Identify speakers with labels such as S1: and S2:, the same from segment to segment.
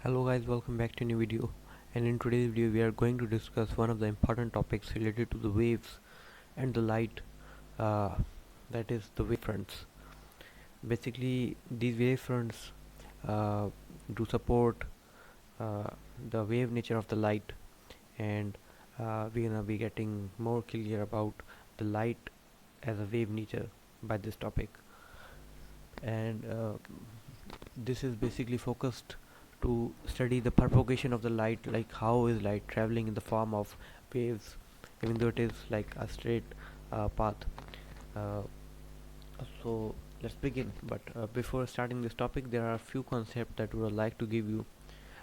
S1: Hello guys, welcome back to a new video, and in today's video we are going to discuss one of the important topics related to the waves and the light, uh, that is the wavefronts. Basically these wavefronts uh, do support uh, the wave nature of the light, and we're gonna be getting more clear about the light as a wave nature by this topic. And this is basically focused to study the propagation of the light, like how is light traveling in the form of waves, even though it is like a straight path. uh, so let's begin, but before starting this topic there are a few concepts that we would like to give you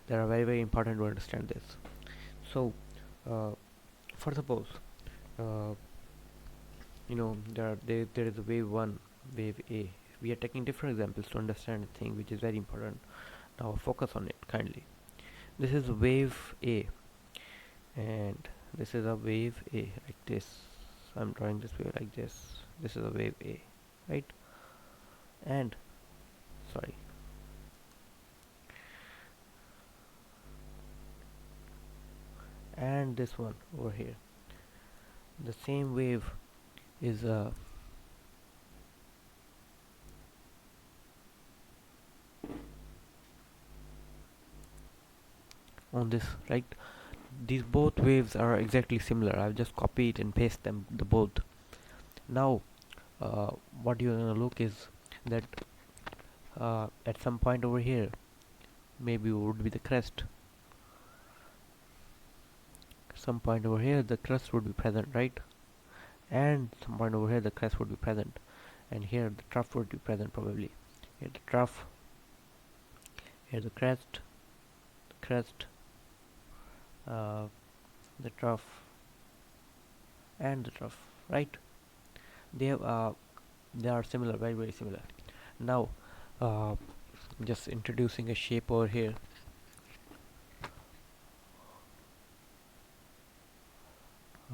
S1: that are very important to understand this. So uh, for suppose, uh, there is a wave 1, wave A. We are taking different examples to understand a thing which is very important. Now focus on it kindly. This is wave A, and this is a wave A like this. I'm drawing this wave like this. This is a wave A, right? And sorry, and this one over here, the same wave is on this, right? These both waves are exactly similar. I've just copied and pasted them the both. Now uh, what you're gonna look is that at some point over here maybe would be the crest. Some point over here the crest would be present, right? And some point over here the crest would be present, and here the trough would be present probably. Here the trough, here the crest, uh, the trough, and the trough, right? They have they are similar, very similar. Now uh, just introducing a shape over here.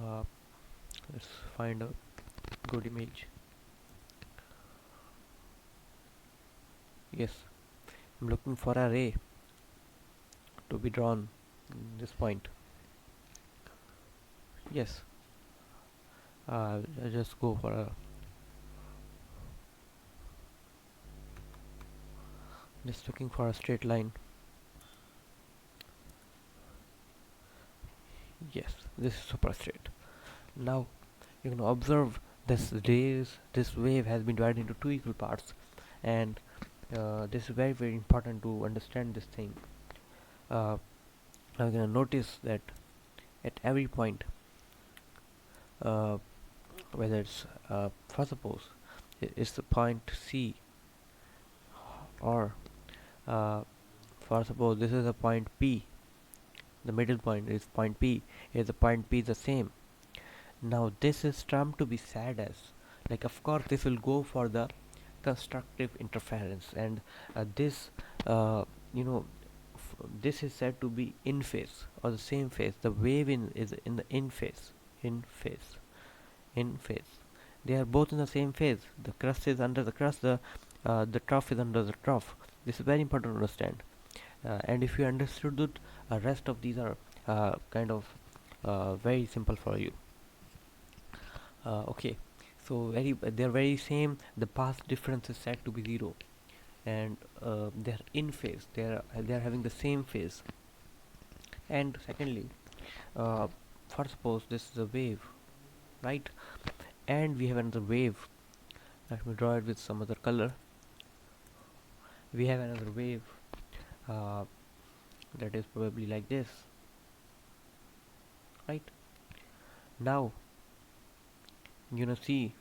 S1: uh, let's find a good image. Yes, I'm looking for a ray to be drawn in this point. Yes, I'll just go for a, just looking for a straight line. Yes, this is super straight. Now you can observe this wave has been divided into two equal parts, and this is very important to understand this thing. uh, I'm gonna notice that at every point, uh, whether it's for suppose it's the point C, or uh, for suppose this is a point P, the middle point is point P, is the point P the same. Now this is termed to be sad as, like, of course this will go for the constructive interference, and this uh, you know this is said to be in phase or the same phase. The wave is in the in phase. They are both in the same phase. The crust is under the crust, the trough is under the trough. This is very important to understand. And if you understood it, rest of these are kind of very simple for you. Okay, so they're very same. The path difference is said to be zero, and they're in phase. They're having the same phase. And secondly, uh, for suppose this is a wave, right? And we have another wave. Let me draw it with some other color. We have another wave uh, that is probably like this, right? Now see,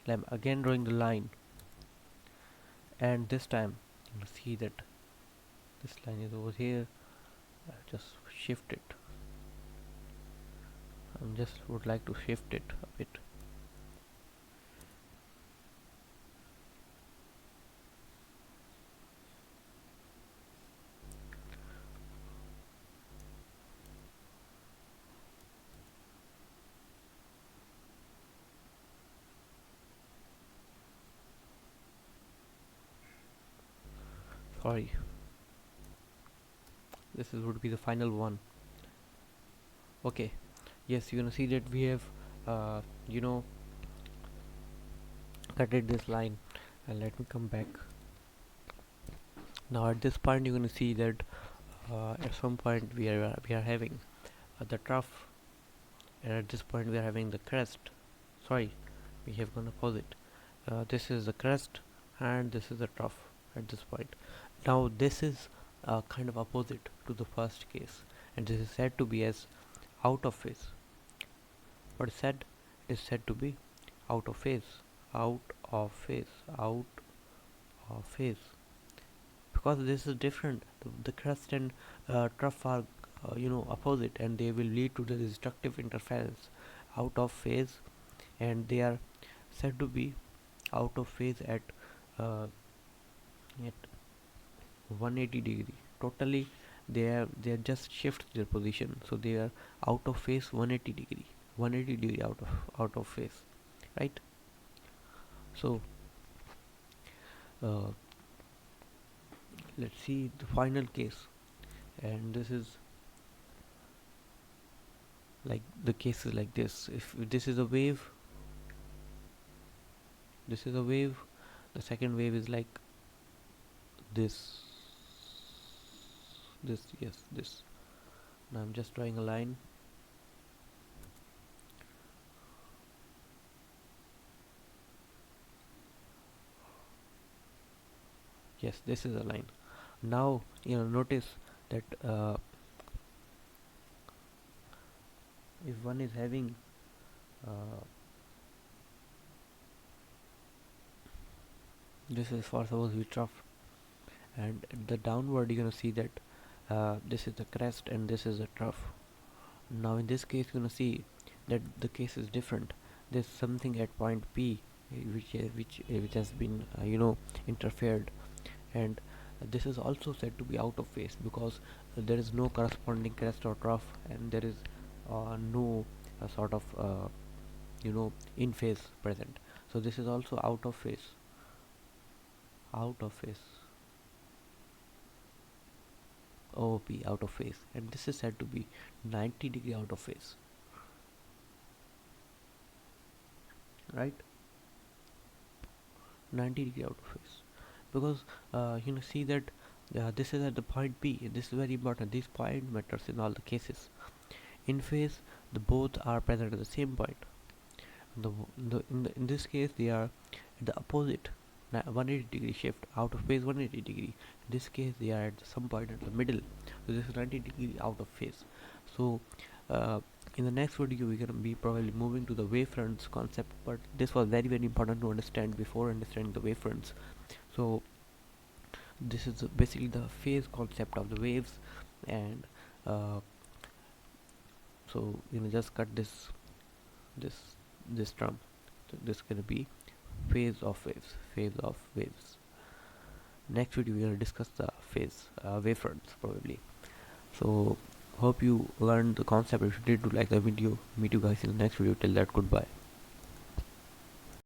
S1: I'm again drawing the line, and this time see that this line is over here. Just shift it. I just would like to shift it a bit. Sorry. this is would be the final one. Okay, yes, you're gonna see that we have uh, you know cutted this line, and let me come back. Now at this point you're gonna see that at some point we are having the trough, and at this point we are having the crest. Sorry, we have gone opposite. This is the crest and this is the trough at this point. Now this is kind of opposite to the first case, and this is said to be as out of phase. What is said? It is said to be out of phase, out of phase, out of phase. Because this is different. The crest and trough are opposite, and they will lead to the destructive interference. Out of phase, and they are said to be out of phase uh, at 180 degree totally. They are just shift their position, so they are out of phase 180 degree out of phase, right? So uh, let's see the final case, and this is like the case is like this. If this is a wave, this is a wave, the second wave is like this, yes, this. Now I'm just drawing a line. Yes, this is a line. Now notice that if one is having uh, this is for suppose we trough, and the downward you're gonna see that this is the crest and this is the trough. Now in this case you're gonna see that the case is different. There's something at point P which has been interfered, and this is also said to be out of phase because there is no corresponding crest or trough, and there is no sort of in phase present. So this is also out of phase, out of phase, OOP, out of phase, and this is said to be 90 degree out of phase, right? 90 degree out of phase, because see that this is at the point P. This is very important. This point matters in all the cases. In phase, the both are present at the same point. In this case, they are at the opposite 180 degree shift, out of phase 180 degree. In this case, they are at some point at the middle. So this is 90 degree out of phase. So in the next video, we're gonna be probably moving to the wavefronts concept, but this was very important to understand before understanding the wavefronts. So this is basically the phase concept of the waves, and so just cut this term. So this is gonna be phase of waves. Next video we're gonna discuss the phase wavefronts probably. So hope you learned the concept. If you did, do like the video. Meet you guys in the next video. Till that, goodbye.